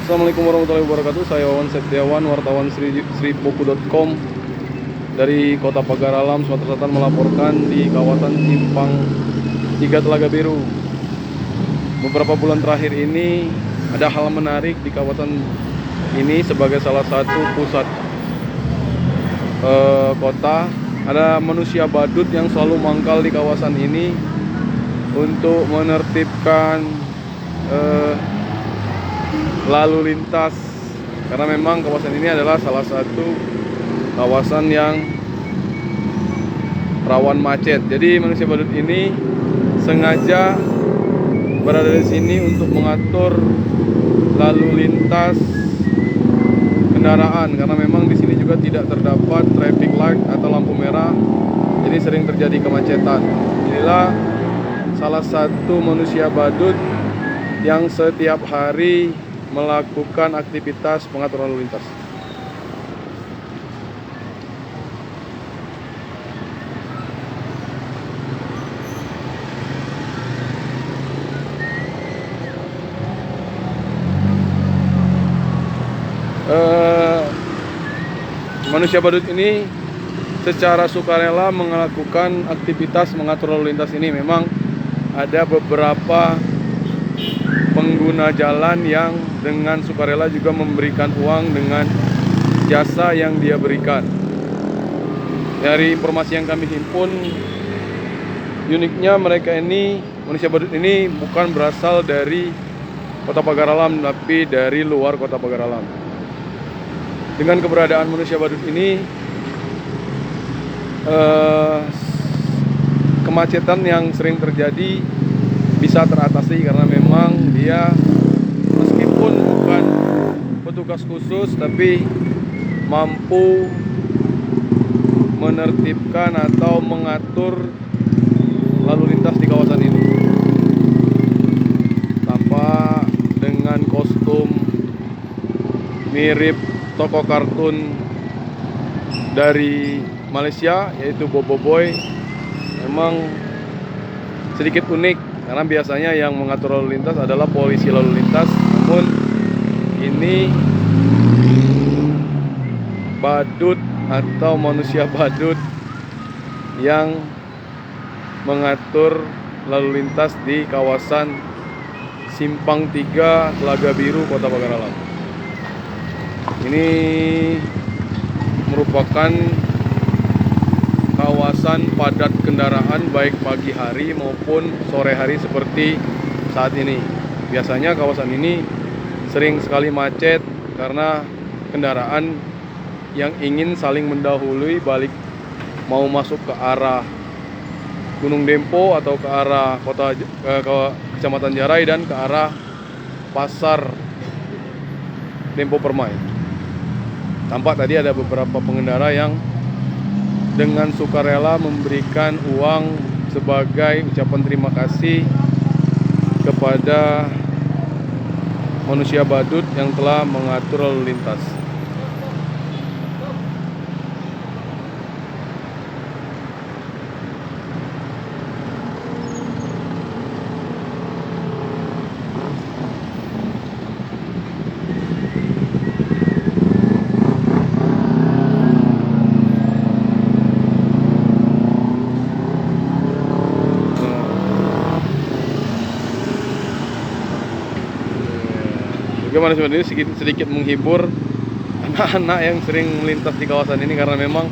Assalamualaikum warahmatullahi wabarakatuh. Saya Wawan Septiawan, wartawan sripoku.com dari Kota Pagar Alam, Sumatera Selatan melaporkan di kawasan Simpang 3 Telaga Biru. Beberapa bulan terakhir ini ada hal menarik di kawasan ini sebagai salah satu pusat kota. Ada manusia badut yang selalu mangkal di kawasan ini untuk menertibkan lalu lintas, karena memang kawasan ini adalah salah satu kawasan yang rawan macet. Jadi manusia badut ini sengaja berada di sini untuk mengatur lalu lintas kendaraan, karena memang di sini juga tidak terdapat traffic light atau lampu merah, jadi sering terjadi kemacetan. Inilah salah satu manusia badut yang setiap hari melakukan aktivitas pengaturan lalu lintas. Manusia badut ini secara sukarela melakukan aktivitas mengatur lalu lintas ini. Memang ada beberapa pengguna jalan yang dengan sukarela juga memberikan uang dengan jasa yang dia berikan. Dari informasi yang kami himpun, uniknya mereka ini, manusia badut ini bukan berasal dari Kota Pagar Alam, tapi dari luar Kota Pagar Alam. Dengan keberadaan manusia badut ini, kemacetan yang sering terjadi bisa teratasi, karena memang dia meskipun bukan petugas khusus tapi mampu menertibkan atau mengatur lalu lintas di kawasan ini. Tampak dengan kostum mirip tokoh kartun dari Malaysia, yaitu Bobo Boy. Memang sedikit unik, karena biasanya yang mengatur lalu lintas adalah polisi lalu lintas, namun ini badut atau manusia badut yang mengatur lalu lintas di kawasan Simpang 3 Telaga Biru, Kota Pagar Alam. Ini merupakan kawasan padat kendaraan baik pagi hari maupun sore hari seperti saat ini. Biasanya kawasan ini sering sekali macet karena kendaraan yang ingin saling mendahului balik mau masuk ke arah Gunung Dempo atau ke arah ke Kecamatan Jarai dan ke arah Pasar Dempo Permai. Tampak tadi ada beberapa pengendara yang dengan sukarela memberikan uang sebagai ucapan terima kasih kepada manusia badut yang telah mengatur lalu lintas. Bagaimana sebenarnya sedikit menghibur anak-anak yang sering melintas di kawasan ini, karena memang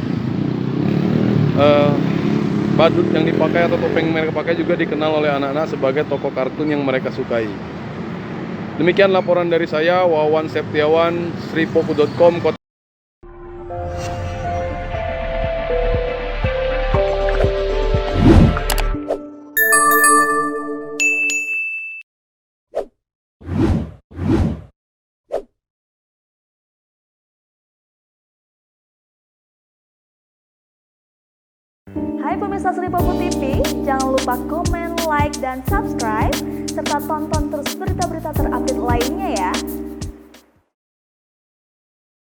badut yang dipakai atau topeng yang mereka pakai juga dikenal oleh anak-anak sebagai tokoh kartun yang mereka sukai. Demikian laporan dari saya, Wawan Septiawan, sripoku.com. Hai pemirsa Sripoku TV, jangan lupa komen, like, dan subscribe, serta tonton terus berita-berita terupdate lainnya ya.